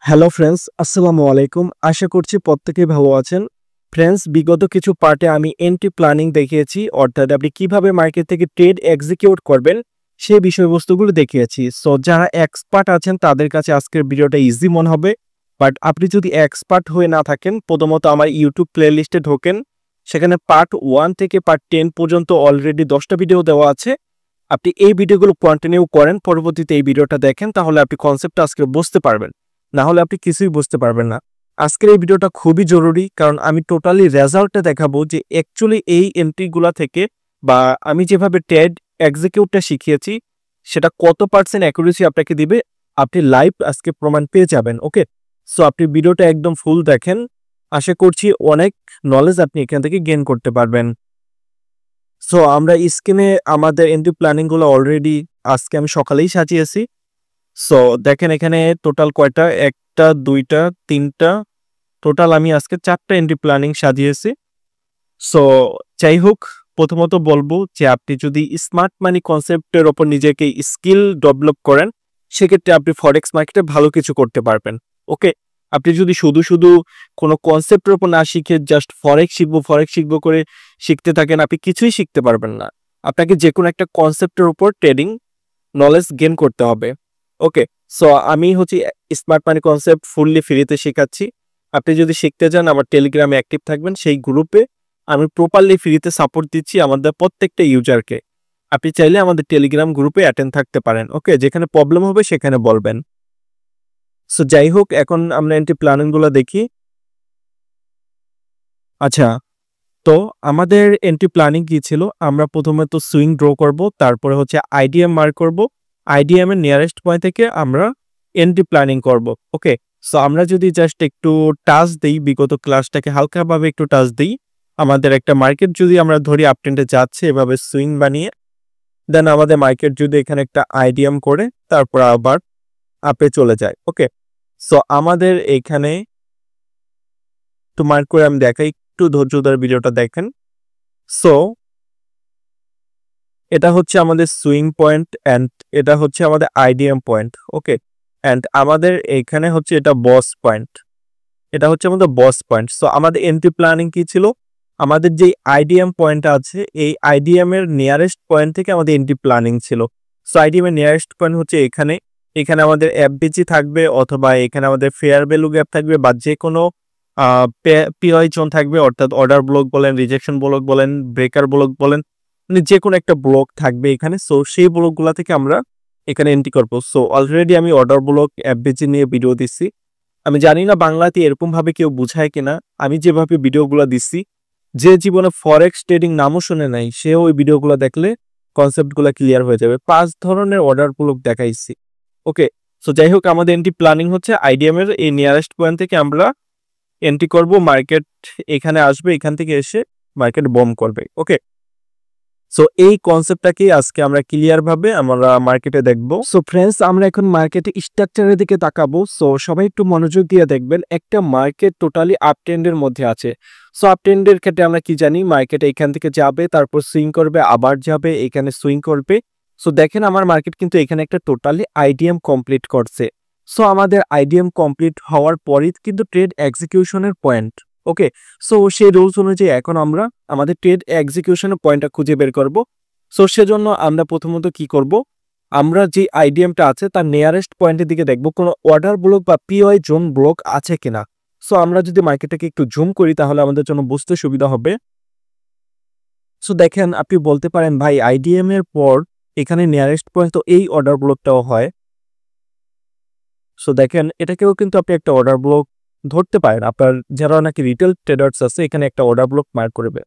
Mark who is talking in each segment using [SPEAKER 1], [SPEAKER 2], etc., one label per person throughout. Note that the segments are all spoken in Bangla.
[SPEAKER 1] হ্যালো ফ্রেন্ডস, আসসালামু আলাইকুম। আশা করছি প্রত্যেকেই ভালো আছেন। ফ্রেন্ডস, বিগত কিছু পার্টে আমি এন্ট্রি প্ল্যানিং দেখিয়েছি, অর্থাৎ আপনি কিভাবে মার্কেট থেকে ট্রেড এক্সিকিউট করবেন সেই বিষয়বস্তুগুলো দেখিয়েছি। সো যারা এক্সপার্ট আছেন তাদের কাছে আজকের ভিডিওটা ইজি মনে হবে, বাট আপনি যদি এক্সপার্ট হয়ে না থাকেন, প্রথমত আমার ইউটিউব প্লেলিস্টে ঢোকেন। সেখানে পার্ট 1 থেকে পার্ট 10 পর্যন্ত অলরেডি 10টা ভিডিও দেওয়া আছে। আপনি এই ভিডিওগুলো কন্টিনিউ করেন, পরবর্তীতে এই ভিডিওটা দেখেন, তাহলে আপনি কনসেপ্টটা আজকে বুঝতে পারবেন। না হলে আপনি কিছুই বুঝতে পারবেন না। আজকের এই ভিডিওটা খুবই জরুরি, কারণ আমি টোটালি রেজাল্টটা দেখাবো যে অ্যাকচুয়ালি এই এন্ট্রিগুলা থেকে বা আমি যেভাবে ট্রেড এক্সিকিউটটা শিখিয়েছি সেটা কত পার্সেন্ট অ্যাকুরেসি আপনাকে দিবে, আপনি লাইভ আজকে প্রমাণ পেয়ে যাবেন। ওকে, সো আপনি ভিডিওটা একদম ফুল দেখেন, আশা করছি অনেক নলেজ আপনি এখান থেকে গেইন করতে পারবেন। সো আমরা স্ক্রিনে আমাদের এন্ট্রি প্ল্যানিংগুলো অলরেডি আজকে আমি সকালেই সাজিয়েছি। সো দেখেন এখানে টোটাল কয়টা, একটা দুইটা তিনটা, টোটাল আমি আজকে 4টা এন্ট্রি প্ল্যানিং সাজিয়েছি। সো যাই হোক, প্রথমত বলবো যে আপনি যদি স্মার্ট মানি কনসেপ্টের ওপর নিজেকে স্কিল ডেভেলপ করেন, সেক্ষেত্রে আপনি ফরেক্স মার্কেটে ভালো কিছু করতে পারবেন। ওকে, আপনি যদি শুধু শুধু কোনো কনসেপ্টের ওপর না শিখে জাস্ট ফরেক্স শিখবো করে শিখতে থাকেন, আপনি কিছুই শিখতে পারবেন না। আপনাকে যে কোনো একটা কনসেপ্টের উপর ট্রেডিং নলেজ গেইন করতে হবে। ওকে, সো আমি স্মার্ট মানি কনসেপ্ট ফুললি ফ্রিতে শেখাচ্ছি। আপনি যদি শিখতে চান আমার টেলিগ্রামে অ্যাক্টিভ থাকবেন, সেই গ্রুপে আমি প্রপারলি ফ্রিতে সাপোর্ট দিচ্ছি আমাদের প্রত্যেকটা ইউজারকে। আপনি চাইলে আমাদের টেলিগ্রাম গ্রুপে অ্যাটেন্ড থাকতে পারেন। ওকে, যেখানে প্রবলেম হবে সেখানে বলবেন। সো যাই হোক, এখন আমরা এন্ট্রি প্ল্যানিংগুলো দেখি। আচ্ছা, তো আমাদের এন্ট্রি প্ল্যানিং কি ছিল? আমরা প্রথমে তো সুইং ড্র করব, তারপরে আইডিএম মার্ক করব। আইডিএম এর নিয়ারেস্ট পয়েন্ট থেকে আমরা এন্ট্রি প্ল্যানিং করব। ওকে, সো আমরা যদি জাস্ট একটু টাচ দেই, বিগত ক্লাসটাকে হালকাভাবে একটু টাচ দেই, আমাদের একটা মার্কেট যদি আমরা ধরি আপ ট্রেন্ডে যাচ্ছে এভাবে সুইং বানিয়ে, দেন আমাদের মার্কেট যদি এখানে একটা আইডিএম করে তারপর আবার আপে চলে যায়। ওকে, সো আমাদের এখানে একটু মার্ক করে আমি দেখাই, একটু ধৈর্য ধরে ভিডিওটা দেখেন। সো এটা হচ্ছে আমাদের সুইং পয়েন্ট অ্যান্ড এটা হচ্ছে আমাদের আইডিএম পয়েন্ট। ওকে, অ্যান্ড আমাদের এখানে এটা বস পয়েন্ট, এটা হচ্ছে আমাদের বস পয়েন্ট। সো আমাদের এন্ট্রি প্ল্যানিং কি ছিল? আমাদের যে আইডিএম পয়েন্ট আছে, এই আইডিএম এর নিয়ারেস্ট পয়েন্ট থেকে আমাদের এন্ট্রি প্ল্যানিং ছিল। সো আইডিএম এর নিয়ারেস্ট পয়েন্ট হচ্ছে এখানে। এখানে আমাদের এফবিজি থাকবে, অথবা এখানে আমাদের ফেয়ার ভ্যালু গ্যাপ থাকবে, বা যে কোনো পিওআই জোন থাকবে, অর্থাৎ অর্ডার ব্লক বলেন, রিজেকশন ব্লক বলেন, ব্রেকার ব্লক বলেন, মানে যে কোনো একটা ব্লক থাকবে এখানে। সো সেই ব্লকগুলো থেকে আমরা এখানে এন্ট্রি করবো। সো অলরেডি আমি অর্ডার ব্লক এফবিজি নিয়ে ভিডিও দিচ্ছি। আমি জানি না বাংলাতে এরকম ভাবে কেউ বুঝায় কিনা। আমি যেভাবে ভিডিওগুলো দিচ্ছি, যে জীবনে ফরেক্স ট্রেডিং নামও শুনে নাই, সেও ওই ভিডিওগুলো দেখলে কনসেপ্টগুলো ক্লিয়ার হয়ে যাবে। 5 ধরনের অর্ডার ব্লক দেখাইছি। ওকে, সো যাই হোক, আমাদের এন্ট্রি প্ল্যানিং হচ্ছে আইডিএম এর এই নিয়ারেস্ট পয়েন্ট থেকে আমরা এন্ট্রি করব। মার্কেট এখানে আসবে, এখান থেকে এসে মার্কেট বম করবে। ওকে, সো এই কনসেপ্টটাকে আজকে আমরা ক্লিয়ার ভাবে আমরা মার্কেটে দেখব। সো ফ্রেন্ডস, আমরা এখন মার্কেটে স্ট্রাকচারের দিকে তাকাবো। সো সবাই একটু মনোযোগ দিয়ে দেখবেন, একটা মার্কেট টোটালি আপ ট্রেন্ডের মধ্যে আছে। সো আপ ট্রেন্ডের ক্ষেত্রে আমরা কি জানি, মার্কেট এখান থেকে যাবে, তারপর সুইং করবে, আবার যাবে, এখানে সুইং করবে। সো দেখেন আমার মার্কেট কিন্তু এখানে একটা টোটালি আইডিএম কমপ্লিট করছে। সো আমাদের আইডিএম কমপ্লিট হওয়ার পরই কিন্তু ট্রেড এক্সিকিউশনের পয়েন্ট। ওকে, সো সেই রুলস অনুযায়ী এখন আমরা আমাদের ট্রেড এক্সিকিউশনের পয়েন্টটা খুঁজে বের করব। সো সেজন্য আমরা প্রথমত কি করব, আমরা যে আইডিএমটা আছে তার নিয়ারেস্ট পয়েন্টের দিকে দেখব কোনো অর্ডার ব্লক বা পিওআই জোন ব্লক আছে কিনা। সো আমরা যদি মার্কেটটাকে একটু জুম করি তাহলে আমাদের জন্য বুঝতে সুবিধা হবে। সো দেখেন, আপনি বলতে পারেন ভাই আইডিএম এর পর এখানে নিয়ারেস্ট পয়েন্ট তো এই অর্ডার ব্লকটাও হয়। সো দেখেন, এটাকেও কিন্তু আপনি একটা অর্ডার ব্লক ধরতে পারেন। আপনার যারা নাকি রিটেল ট্রেডার্স আছে, এখানে একটা অর্ডার ব্লক মার্ক করবে।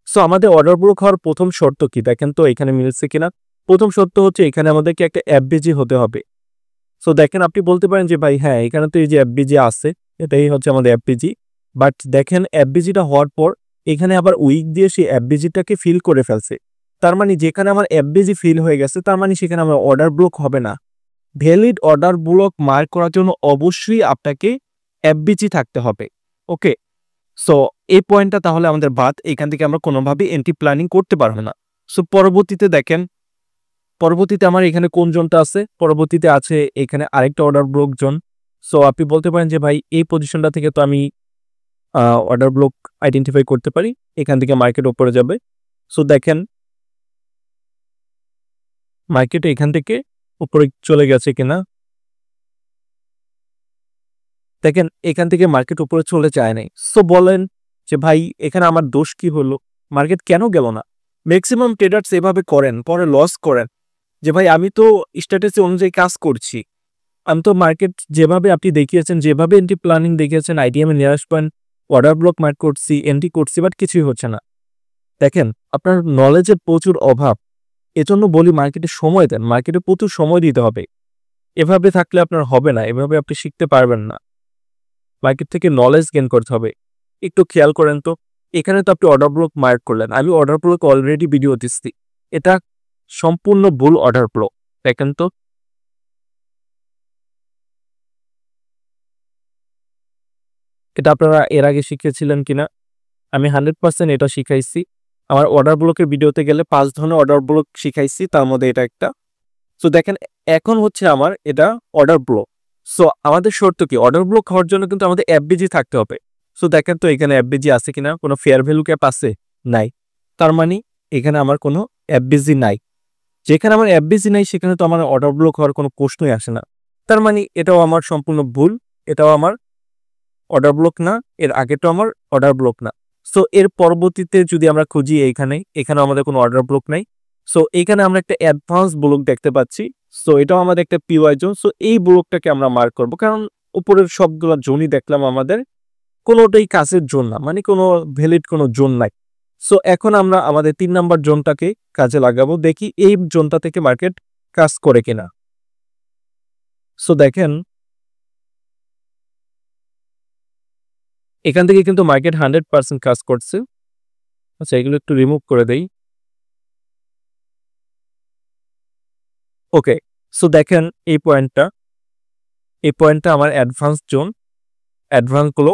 [SPEAKER 1] সো আমাদের অর্ডার ব্লক হওয়ার প্রথম শর্ত কি দেখেন তো, এখানে মিলছে কিনা। প্রথম শর্ত হচ্ছে এখানে আমাদেরকে একটা এফবিজি হতে হবে। সো দেখেন, আপনি বলতে পারেন যে ভাই হ্যাঁ, এখানে তো এই যে এফবিজি আছে, এটাই হচ্ছে আমাদের এফবিজি। বাট দেখেন, এফবিজিটা হওয়ার পর এখানে আবার উইক দিয়ে সেই এফবিজিটাকে ফিল করে ফেলছে। তার মানে যেখানে আমার এফবিজি ফিল হয়ে গেছে, তার মানে সেখানে আমার অর্ডার ব্লক হবে না। ভ্যালিড অর্ডার ব্লক মার্ক করার জন্য অবশ্যই আপনাকে এফবিজি থাকতে হবে। ওকে, সো এই পয়েন্টটা তাহলে আমাদের বাদ, এখান থেকে আমরা কোনোভাবে এন্ট্রি প্ল্যানিং করতে পারবো না। সো পরবর্তীতে দেখেন, পরবর্তীতে আমার এখানে কোন জোনটা আছে, পরবর্তীতে আছে এখানে আরেকটা অর্ডার ব্লক জোন। সো আপনি বলতে পারেন যে ভাই এই পজিশনটা থেকে তো আমি অর্ডার ব্লক আইডেন্টিফাই করতে পারি, এখান থেকে মার্কেট উপরে যাবে। সো দেখেন মার্কেট এখান থেকে উপরে চলে গেছে কিনা, দেখেন এখান থেকে মার্কেট উপরে চলে যায় নাই। সো বলেন যে ভাই এখানে আমার দোষ কি হলো, মার্কেট কেন গেল না? ম্যাক্সিমাম ট্রেডার্স এভাবে করেন, পরে লস করেন যে ভাই আমি তো স্ট্র্যাটেজি অনুযায়ী কাজ করছি, আমি তো মার্কেট যেভাবে আপনি দেখিয়েছেন, যেভাবে এন্ট্রি প্ল্যানিং দেখিয়েছেন, আইডিএম এ নিয়ে আসবেন, অর্ডার ব্লক মার্ক করছি, এন্ট্রি করছি, বাট কিছুই হচ্ছে না। দেখেন আপনার নলেজের প্রচুর অভাব, এজন্য বলি মার্কেটে সময় দেন, মার্কেটে প্রচুর সময় দিতে হবে। এভাবে থাকলে আপনার হবে না, এভাবে আপনি শিখতে পারবেন না। মার্কেট থেকে নলেজ গেইন করতে হবে। একটু খেয়াল করেন তো, এখানে তো আপনি অর্ডার ব্লক মার্ক করলেন, আমি অর্ডার ব্লক অলরেডি ভিডিও দিচ্ছি, এটা সম্পূর্ণ ভুল অর্ডার ব্লক। দেখেন তো এটা আপনারা এর আগে শিখেছিলেন কিনা, আমি 100% এটা শিখাইছি। আমার অর্ডার ব্লকের ভিডিওতে গেলে 5 ধরনের অর্ডার ব্লক শিখাইছি, তার মধ্যে এটা একটা। সো দেখেন এখন হচ্ছে আমার এটা অর্ডার ব্লক। সো আমাদের শর্ত কি, অর্ডার ব্লক হওয়ার জন্য কিন্তু আমাদের এফবিজি থাকতে হবে। সো দেখেন তো এখানে এফবিজি আছে কিনা, কোনো ফেয়ার ভ্যালু ক্যাপ আছে? নাই। তার মানে এখানে আমার কোনো এফবিজি নাই। যেখানে আমার এফবিজি নাই সেখানে তো আমার অর্ডার ব্লক হওয়ার কোনো প্রশ্নই আসে না। তার মানে এটাও আমার সম্পূর্ণ ভুল, এটাও আমার অর্ডার ব্লক না, এর আগেটাও আমার অর্ডার ব্লক না। সো এর পরবর্তীতে যদি আমরা খুঁজি এখানে আমাদের কোনো অর্ডার ব্লক নাই। সো এইখানে আমরা একটা অ্যাডভান্স ব্লক দেখতে পাচ্ছি। সো এটাও আমাদের একটা পিওয়াই জোন। সো এই ব্লকটাকে আমরা মার্ক করব, কারণ উপরের সবগুলো জোনই দেখলাম আমাদের কোনোটাই কাজের জোন না, মানে কোনো ভ্যালিড কোনো জোন নাই। সো এখন আমরা আমাদের 3 নাম্বার জোনটাকে কাজে লাগাবো, দেখি এই জোনটা থেকে মার্কেট কাজ করে কিনা। সো দেখেন এখান থেকে কিন্তু মার্কেট 100% কাজ করছে। আচ্ছা এগুলো একটু রিমুভ করে দেই। ওকে, সো দেখেন এই পয়েন্টটা আমার অ্যাডভান্স জোন, অ্যাডভান্স গুলো।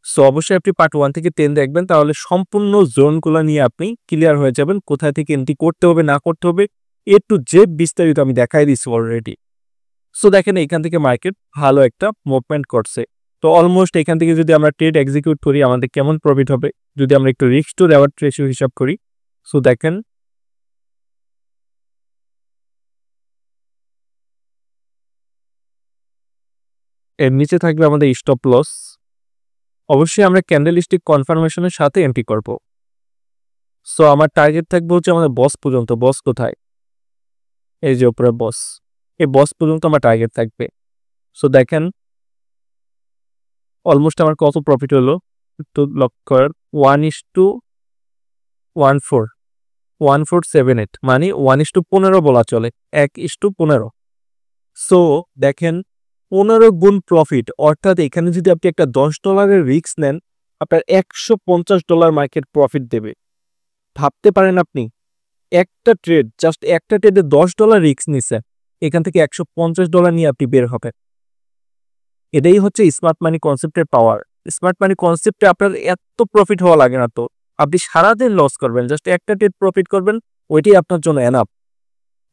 [SPEAKER 1] সো অবশ্যই আপনি পার্ট 1 থেকে 10 দেখবেন, তাহলে সম্পূর্ণ জোনগুলো নিয়ে আপনি ক্লিয়ার হয়ে যাবেন, কোথায় থেকে এন্ট্রি করতে হবে না করতে হবে, এ টু জেড বিস্তারিত আমি দেখাই দিচ্ছি অলরেডি। সো দেখেন এখান থেকে মার্কেট ভালো একটা মুভমেন্ট করছে। তো অলমোস্ট এখান থেকে যদি আমরা ট্রেড এক্সিকিউট করি আমাদের কেমন প্রফিট হবে, যদি আমরা একটু রিস্ক টু রেওয়ার্ড রেশিও হিসাব করি। সো দেখেন এর নিচে থাকবে আমাদের স্টপ লস। অবশ্যই আমরা ক্যান্ডেলস্টিক কনফার্মেশনের সাথে এন্ট্রি করব। সো আমার টার্গেট থাকবে হচ্ছে আমাদের বস পর্যন্ত। বস কোথায়? এই যে উপরে বস, এই বস পর্যন্ত আমার টার্গেট থাকবে। সো দেখেন অলমোস্ট আমার কত প্রফিট হলো একটু লক্ষ্য করেন, 1:14, 1478, মানে 1:15 বলা চলে, 1:15। সো দেখেন 15 গুণ প্রফিট, অর্থাৎ এখানে যদি আপনি একটা $10 রিস্ক নেন আপনার $150 মার্কেট প্রফিট দেবে। ভাবতে পারেন আপনি একটা ট্রেড, জাস্ট একটা ট্রেডে $10 রিস্ক নিছেন, এখান থেকে $150 নিয়ে আপনি বের হবেন। এটাই হচ্ছে স্মার্ট মানি কনসেপ্টের পাওয়ার। স্মার্ট মানি কনসেপ্টে আপনার এত প্রফিট হওয়া লাগে না, তো আপনি সারাদিন লস করবেন, জাস্ট একটা ট্রেড প্রফিট করবেন, ওইটাই আপনার জন্য এনাফ।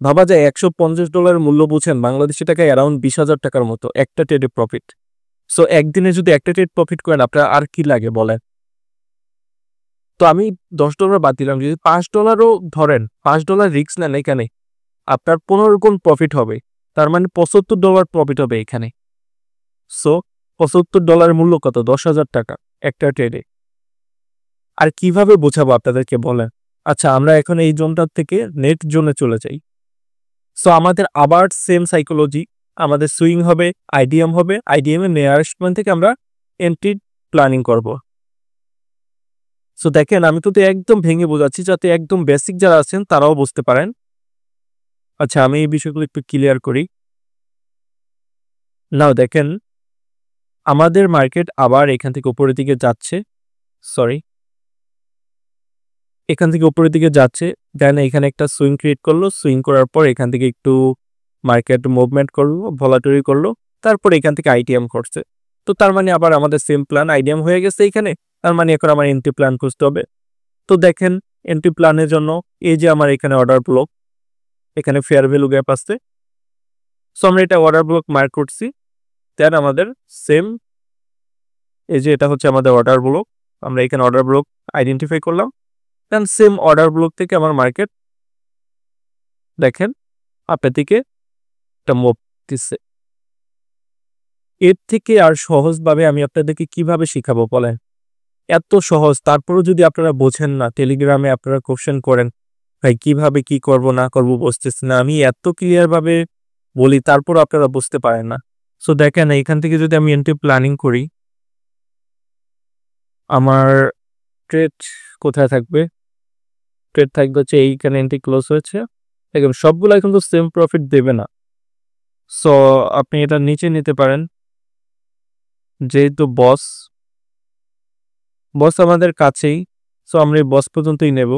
[SPEAKER 1] ভাবা যায় $150 মূল্য বুঝেন, বাংলাদেশি টাকায় অ্যারাউন্ড 20,000 টাকার মতো একটা ট্রেডে প্রফিট। সো একদিনে যদি একটা ট্রেড প্রফিট করেন আপনার আর কি লাগে বলেন? তো আমি $10 বাদ দিলাম, যদি $5ও ধরেন, $5 রিস্ক নেন এখানে, আপনার 15 গুণ প্রফিট হবে, তার মানে $75 প্রফিট হবে এখানে। সো $75 মূল্য কত? 10,000 টাকা একটা ট্রেডে। আর কিভাবে বোঝাবো আপনাদেরকে বলেন? আচ্ছা আমরা এখন এই জোনটার থেকে নেট জোনে চলে যাই। সো আমাদের আবার সেম সাইকোলজি, আমাদের সুইং হবে, আইডিএম হবে, আইডিএম এর নিয়ারেস্ট পয়েন্ট থেকে আমরা এন্ট্রি প্ল্যানিং করব। সো দেখেন আমি তো একদম ভেঙে বোঝাচ্ছি যাতে একদম বেসিক যারা আছেন তারাও বুঝতে পারেন। আচ্ছা আমি এই বিষয়গুলো একটু ক্লিয়ার করি। নাও দেখেন আমাদের মার্কেট আবার এখান থেকে উপরের দিকে যাচ্ছে, সরি এখান থেকে উপরের দিকে যাচ্ছে, দেন এখানে একটা সুইং ক্রিয়েট করলো, সুইং করার পর এখান থেকে একটু মার্কেট মুভমেন্ট করলো, ভলাটরি করলো, তারপর এখান থেকে আইটিএম করছে। তো তার মানে আবার আমাদের সেম প্ল্যান, আইডিএম হয়ে গেছে এখানে, তার মানে এখন আমার এন্ট্রি প্ল্যান খুঁজতে হবে। তো দেখেন এন্ট্রি প্ল্যানের জন্য এই যে আমার এখানে অর্ডার ব্লক, এখানে ফেয়ার ভ্যালু গ্যাপ আসছে। সো আমরা এটা অর্ডার ব্লক মার্ক করছি, দেন আমাদের সেম এই যে এটা হচ্ছে আমাদের অর্ডার ব্লক, আমরা এখানে অর্ডার ব্লক আইডেন্টিফাই করলাম, দেন সেম অর্ডার ব্লক থেকে আমার মার্কেট দেখেন আপনার দিকে একটা মুভ দিচ্ছে। এর থেকে আর সহজভাবে আমি আপনাদেরকে কিভাবে শিখাবো বলেন? এত সহজ, তারপরেও যদি আপনারা বোঝেন না, টেলিগ্রামে আপনারা কোশ্চেন করেন ভাই কিভাবে কি করব না করব বুঝতেছি না, আমি এত ক্লিয়ার ভাবে বলি তারপর আপনারা বুঝতে পারেন না। সো দেখেন এখান থেকে যদি আমি এন্ট্রি প্ল্যানিং করি, আমার ট্রেড কোথায় থাকবে? ট্রেড থাকবে হচ্ছে এইখানে, এন্ট্রি ক্লোজ হয়েছে। দেখুন সবগুলাই কিন্তু সেম প্রফিট দেবে না, সো আপনি এটা নিচে নিতে পারেন। যেহেতু বস আমাদের কাছেই, সো আমরা এই বস পর্যন্তই নেব।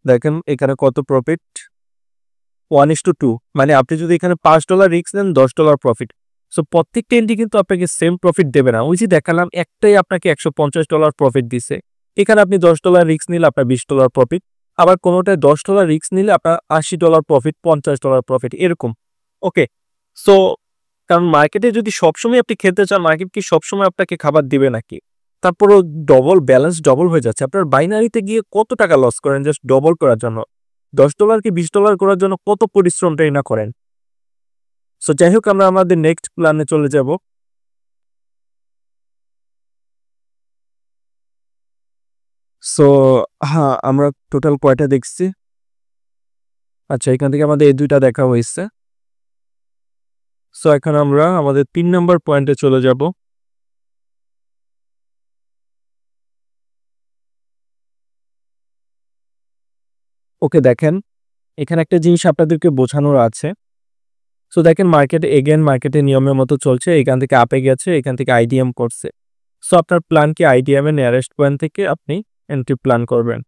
[SPEAKER 1] দেখেন এখানে কত প্রফিট, 1:2, মানে আপনি যদি এখানে $5 রিস্ক নেন $10 প্রফিট। সো প্রত্যেকটা এন্ট্রি কিন্তু আপনাকে সেম প্রফিট দেবে না। ওই যে দেখালাম একটাই আপনাকে $150 প্রফিট দিছে, এখানে আপনি $10 রিস্ক নিলে আপনার $20 প্রফিট, আবার কোনোটায় $10 রিস্ক নিলে আপনার $80 প্রফিট, $50 প্রফিট, এরকম। ওকে, সো কারণ মার্কেটে যদি সবসময় আপনি খেলতে চান, মার্কেট কি সবসময় আপনাকে খাবার দিবে নাকি? তারপরও ব্যালেন্স ডবল হয়ে যাচ্ছে। আপনার বাইনারিতে গিয়ে কত টাকা লস করেন জাস্ট ডবল করার জন্য, $10 কি $20 করার জন্য কত পরিশ্রমটাই না করেন। সো যাই হোক, আমরা আমাদের নেক্সট প্ল্যানে চলে যাব। সো হ্যাঁ, আমরা টোটাল কয়টা দেখছি? আচ্ছা, এখান থেকে আমাদের এই দুইটা দেখা হয়েছে। সো এখন আমরা আমাদের 3 নম্বর পয়েন্টে চলে যাব। ওকে, দেখেন এখানে একটা জিনিস আপনাদেরকে বোঝানোর আছে। সো দেখেন মার্কেটে নিয়মের মতো চলছে, এখান থেকে আপে গেছে, এখান থেকে আইডিএম করছে। সো আপনার প্ল্যান কি আইডিএম এর নিয়ারেস্ট পয়েন্ট থেকে আপনি এন্ট্রি প্ল্যান করবেন।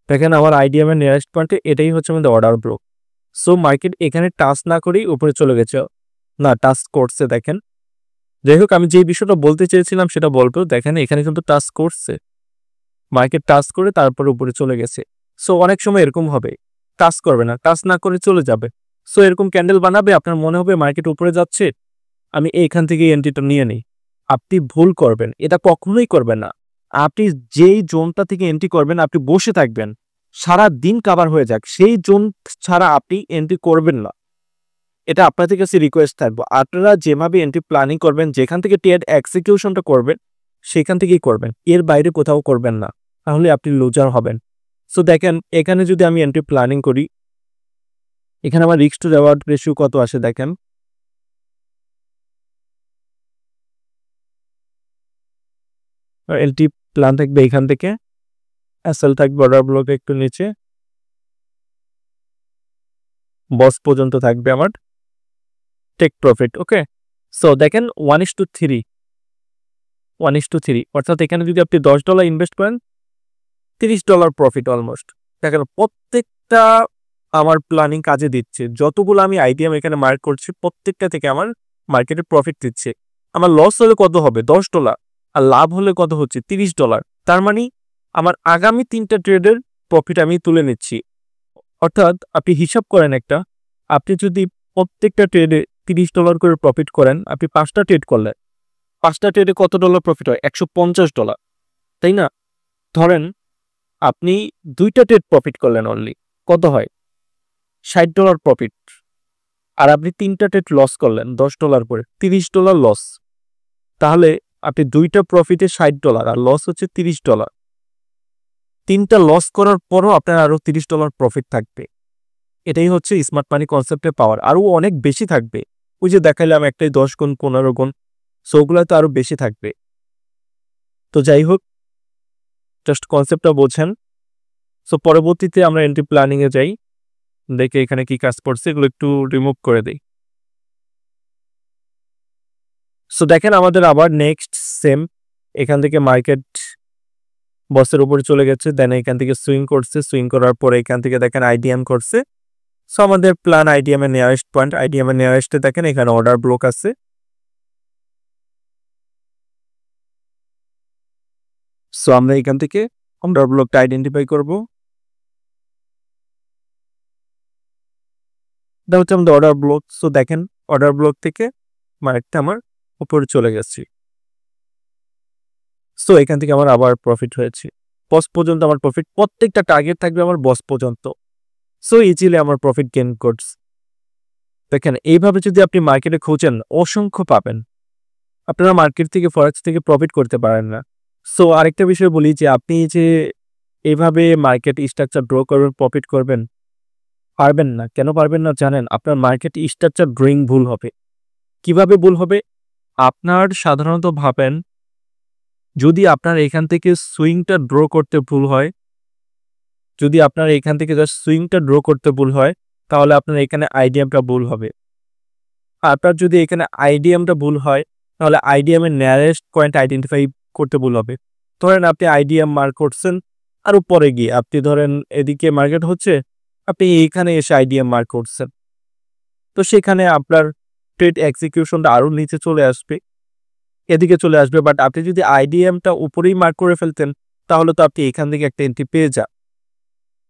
[SPEAKER 1] দেখেন আমার আইডিএম এর নিয়ারেস্ট পয়েন্টে এটাই হচ্ছে আমাদের অর্ডার ব্লক। সো মার্কেট এখানে টাচ না করেই উপরে চলে গেছে, না টাচ করছে। দেখেন যাই হোক, আমি যে বিষয়টা বলতে চেয়েছিলাম সেটা বলবো। দেখেন এখানে কিন্তু টাচ করছে, মার্কেট টাচ করে তারপর উপরে চলে গেছে। সো অনেক সময় এরকম হবে, টাচ করবে না, টাচ না করে চলে যাবে। সো এরকম ক্যান্ডেল বানাবে, আপনার মনে হবে মার্কেট উপরে যাচ্ছে, আমি এইখান থেকে এন্ট্রিটা নিয়ে নিই। আপনি ভুল করবেন, এটা কখনোই করবেন না। আপনি যেই জোনটা থেকে এন্ট্রি করবেন আপনি বসে থাকবেন, সারা দিন কাভার হয়ে যাক, সেই জোন ছাড়া আপনি এন্ট্রি করবেন না। এটা আপনাদের কাছে রিকোয়েস্ট থাকবো, আপনারা যেভাবে এন্ট্রি প্ল্যানিং করবেন, যেখান থেকে ট্রেড এক্সিকিউশনটা করবেন সেখান থেকেই করবেন, এর বাইরে কোথাও করবেন না, তাহলে আপনি লুজার হবেন। সো দেখেন এখানে যদি আমি এন্ট্রি প্ল্যানিং করি, এখানে আমার রিস্ক টু রেওয়ার্ড রেশিও কত আসে দেখেন। এলটি প্ল্যান থাকবে এখান থেকে, এসএল থাকবে অর্ডার ব্লকে একটু নিচে, বস পর্যন্ত থাকবে আমার টেক প্রফিট। ওকে, সো দেখেন 1:3, 1:3, অর্থাৎ এখানে যদি আপনি $10 ইনভেস্ট করেন $30 প্রফিট অলমোস্ট। দেখেন প্রত্যেকটা আমার প্ল্যানিং কাজে দিচ্ছে, যতগুলো আমি আইডিএম এখানে মার্ক করছি প্রত্যেকটা থেকে আমার মার্কেটে প্রফিট দিচ্ছে। আমার লস হলে কত হবে? $10, আর লাভ হলে কত হচ্ছে? $30। তার মানে আমার আগামী 3টা ট্রেডের প্রফিট আমি তুলে নিচ্ছি। অর্থাৎ আপনি হিসাব করেন একটা, আপনি যদি প্রত্যেকটা ট্রেডে $30 করে প্রফিট করেন, আপনি 5টা ট্রেড করলেন, 5টা ট্রেডে কত ডলার প্রফিট হয়? $150, তাই না? ধরেন আপনি 2টা ট্রেড প্রফিট করলেন অনলি, কত হয়? $60 প্রফিট। আর আপনি 3টা ট্রেড লস করলেন $10 করে, $30 লস। তাহলে আপনি 2টা প্রফিটে $60 আর লস হচ্ছে $30। 3টা লস করার পরও আপনার আরো $30 প্রফিট থাকবে। এটাই হচ্ছে স্মার্ট মানি কনসেপ্টের পাওয়ার। আরো অনেক বেশি থাকবে, ওই যে দেখাইলাম একটাই 10 গুণ 15 গুণ, সো ওগুলো তো আরো বেশি থাকবে। তো যাই হোক, জাস্ট কনসেপ্টটা বোঝেন। সো পরবর্তীতে আমরা এন্ট্রি প্ল্যানিং এ যাই, দেখে এখানে কি কাজ করছে এগুলো একটু রিমুভ করে দেই। সো দেখেন আমাদের আবার নেক্সট সেম, এখান থেকে মার্কেট বসের উপরে চলে গেছে, দেন এখান থেকে সুইং করছে, সুইং করার পরে এখান থেকে দেখেন আইডিএম করছে। সো আমাদের প্ল্যান আইডিএম এর নিয়ারেস্ট পয়েন্ট, আইডিএম এর নিয়ারেস্টে দেখেন এখানে অর্ডার ব্লক আছে। সো আমরা এখান থেকে অর্ডার ব্লকটা আইডেন্টিফাই করব। এটা হচ্ছে আমাদের অর্ডার ব্লক। সো দেখেন অর্ডার ব্লক থেকে মার্কেটটা আমার উপরে চলে গেছে। সো এখান থেকে আমার আবার প্রফিট হয়েছে। বস পর্যন্ত আমার প্রফিট, প্রত্যেকটা টার্গেট থাকবে আমার বস পর্যন্ত। সো ইজিলি আমার প্রফিট গেইন করছে। দেখেন এইভাবে যদি আপনি মার্কেটে খোঁজেন অসংখ্য পাবেন। আপনারা মার্কেট থেকে ফরেক্স থেকে প্রফিট করতে পারেন না। সো আরেকটা বিষয় বলি যে আপনি যে এভাবে মার্কেট স্ট্রাকচার ড্র করবেন, প্রফিট করবেন, পারবেন না। কেন পারবেন না জানেন? আপনার মার্কেট স্ট্রাকচার ড্রয়িং ভুল হবে। কিভাবে ভুল হবে? আপনার সাধারণত ভাবেন যদি আপনার এখান থেকে সুইংটা ড্র করতে ভুল হয়, যদি আপনার এখান থেকে জাস্ট সুইংটা ড্র করতে ভুল হয়, তাহলে আপনার এখানে আইডিএমটা ভুল হবে। আপনার যদি এখানে আইডিএমটা ভুল হয়, তাহলে আইডিএম এর নিয়ারেস্ট পয়েন্ট আইডেন্টিফাই করতে ভুল হবে। ধরেন আপনি আইডিএম মার্ক করছেন, আর উপরে গিয়ে আপনি ধরেন এদিকে মার্কেট হচ্ছে, আপনি এইখানে এসে আইডিএম মার্ক করছেন, তো সেখানে আপনার ট্রেড এক্সিকিউশনটা আরও নিচে চলে আসবে, এদিকে চলে আসবে। বাট আপনি যদি আইডিএমটা উপরেই মার্ক করে ফেলতেন, তাহলে তো আপনি এখান থেকে একটা এন্ট্রি পেয়ে যান।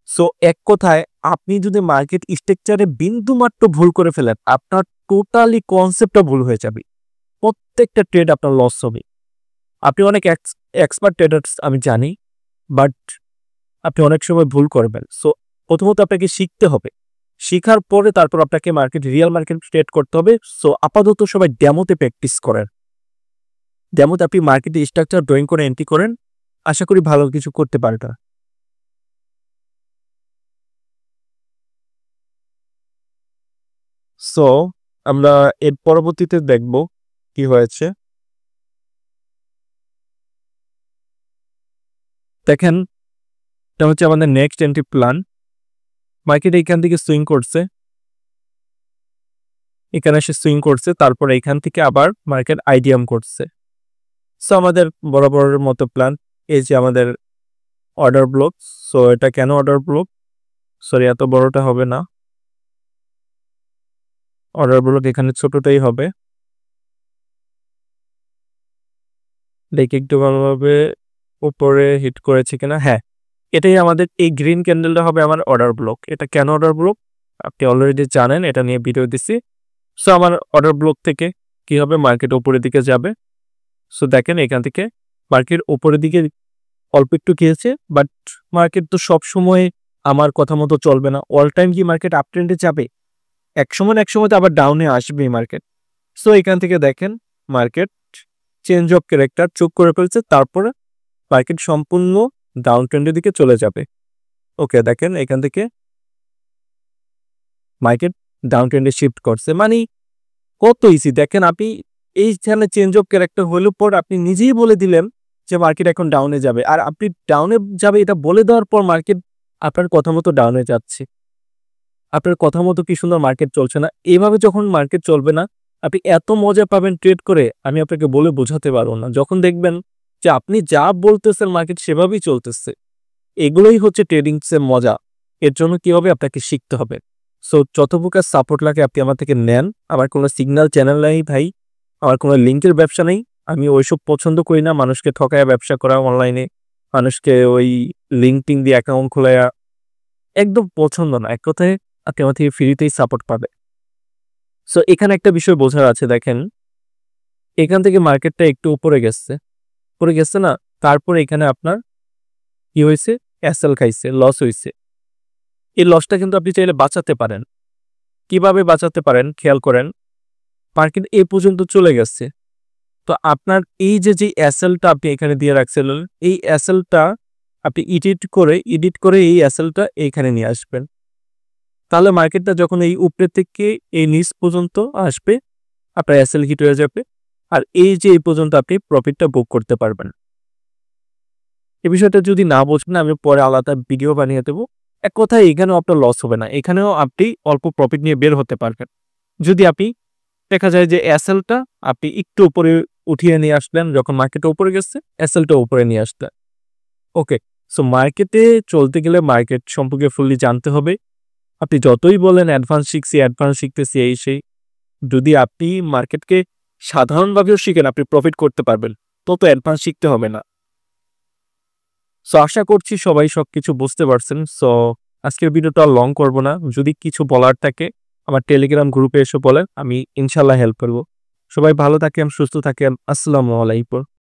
[SPEAKER 1] সো এক কথায় আপনি যদি মার্কেট স্ট্রাকচারে বিন্দুমাত্র ভুল করে ফেলেন, আপনার টোটালি কনসেপ্টটা ভুল হয়ে যাবে। প্রত্যেকটা ট্রেড আপনার লস হবে। আপনি অনেক এক্সপার্ট ট্রেডার্স আমি জানি, বাট আপনি অনেক সময় ভুল করবেন। সো প্রথমত আপনাকে শিখতে হবে, শিখার পরে তারপর আপনাকে রিয়েল মার্কেট ট্রেড করতে হবে। সো আপাতত সবাই ডেমোতে প্র্যাকটিস করেন। ডেমোতে আপনি মার্কেটের স্ট্রাকচার ড্রয়িং করে এন্ট্রি করেন, আশা করি ভালো কিছু করতে পারবেন। সো আমরা এর পরবর্তীতে দেখব কি হয়েছে। দেখেন এটা হচ্ছে আমাদের নেক্সট এন্ট্রি প্ল্যান। মার্কেট এইখান থেকে সুইং করছে, এখানে এসে সুইং করছে, তারপর এখান থেকে আবার মার্কেট আইডিএম করছে। সো আমাদের বরাবরের মতো প্ল্যান, এই যে আমাদের অর্ডার ব্লক। সো এটা কেন অর্ডার ব্লক? সরি, এত বড়টা হবে না, অর্ডার ব্লক এখানে ছোটটাই হবে। দেখি একটু ভালোভাবে উপরে হিট করেছে কিনা। হ্যাঁ, এটাই আমাদের এই গ্রিন ক্যান্ডেলটা হবে আমার অর্ডার ব্লক। এটা কেন অর্ডার ব্লক আপনি অলরেডি জানেন, এটা নিয়ে ভিডিও দিছি। সো আমার অর্ডার ব্লক থেকে কি হবে, মার্কেট উপরের দিকে যাবে। সো দেখেন এখান থেকে মার্কেট উপরের দিকে অল্প একটু গিয়েছে, বাট মার্কেট তো সব সময় আমার কথা মতো চলবে না। অল টাইম কি মার্কেট আপ ট্রেন্ডে যাবে? এক সময় তো আবার ডাউনে আসবে মার্কেট। সো এখান থেকে দেখেন মার্কেট চেঞ্জ অফ ক্যারেক্টার চোখ করে ফেলছে, তারপরে মার্কেট সম্পূর্ণ ডাউন ট্রেন্ডের দিকে চলে যাবে। ওকে, দেখেন এখান থেকে মার্কেট ডাউন ট্রেন্ডে শিফট করছে। মানে কত ইজি দেখেন, আপনি এইখানে চেঞ্জ অফ ক্যারেক্টার হলে পর আপনি নিজেই বলে দিলেন যে মার্কেট এখন ডাউনে যাবে, আর আপনি ডাউনে যাবে এটা বলে দেওয়ার পর মার্কেট আপনার কথা মতো ডাউনে যাচ্ছে। আপনার কথা মতো কি সুন্দর মার্কেট চলছে না? এভাবে যখন মার্কেট চলবে না, আপনি এত মজা পাবেন ট্রেড করে, আমি আপনাকে বলে বোঝাতে পারবো না। যখন দেখবেন যে আপনি যা বলতেছেন মার্কেট সেভাবেই চলতেছে, এগুলোই হচ্ছে ট্রেডিংসের মজা। এর জন্য কি হবে, আপনাকে শিখতে হবে। সো যত প্রকার সাপোর্ট লাগে আপনি আমার থেকে নেন। আমার কোনো সিগন্যাল চ্যানেল নেই ভাই, আমার কোনো লিঙ্কের ব্যবসা নেই। আমি ওইসব পছন্দ করি না, মানুষকে ঠকায় ব্যবসা করা অনলাইনে, মানুষকে ওই লিঙ্কটিং দিয়ে অ্যাকাউন্ট খোলায়া, একদম পছন্দ না। এক কথায় আপনি আমার থেকে ফ্রিতেই সাপোর্ট পাবে। সো এখানে একটা বিষয় বোঝার আছে, দেখেন এখান থেকে মার্কেটটা একটু উপরে গেছে না, তারপরে এখানে আপনার কি হয়েছে, এসএল খাইছে, লস হয়েছে। এই লসটা কিন্তু আপনি চাইলে বাঁচাতে পারেন। কিভাবে বাঁচাতে পারেন খেয়াল করেন, মার্কেট এই পর্যন্ত চলে গেছে, তো আপনার এই যে এসএলটা আপনি এখানে দিয়ে রাখছিলেন, এই এসএলটা আপনি এডিট করে এই এসএলটা এইখানে নিয়ে আসবেন। তাহলে মার্কেটটা যখন এই উপরে থেকে এই নিচ পর্যন্ত আসবে, আপনার এসএল হিট হয়ে যাবে, আর এই যে এই পর্যন্ত আপনি প্রফিটটা বুক করতে পারবেন। এই বিষয়টা যদি না বোঝেন, আমি পরে আলাদা ভিডিও বানিয়ে দেবো। এক কথায় এখানেও আপনার লস হবে না, এখানেও আপনি অল্প প্রফিট নিয়ে বের হতে পারবেন। যদি আপনি দেখা যায় যে এসএলটা আপনি একটু উপরে উঠিয়ে নিয়ে আসলেন, যখন মার্কেটে উপরে গেছে এসএলটা উপরে নিয়ে আসলেন। ওকে, সো মার্কেটে চলতে গেলে মার্কেট সম্পর্কে ফুললি জানতে হবে। আপনি যতই বলেন অ্যাডভান্স শিখতেছি এই সেই, যদি আপনি মার্কেটকে সাধারণভাবেও শিখেন আপনি প্রফিট করতে পারবেন, তত অ্যাডভান্স শিখতে হবে না। সো আশা করছি সবাই সবকিছু বুঝতে পারছেন। সো আজকের ভিডিওটা লং করব না, যদি কিছু বলার থাকে আমার টেলিগ্রাম গ্রুপে এসে বলেন, আমি ইনশাল্লাহ হেল্প করব। সবাই ভালো থাকেন, সুস্থ থাকেন। আসসালামু আলাইকুম।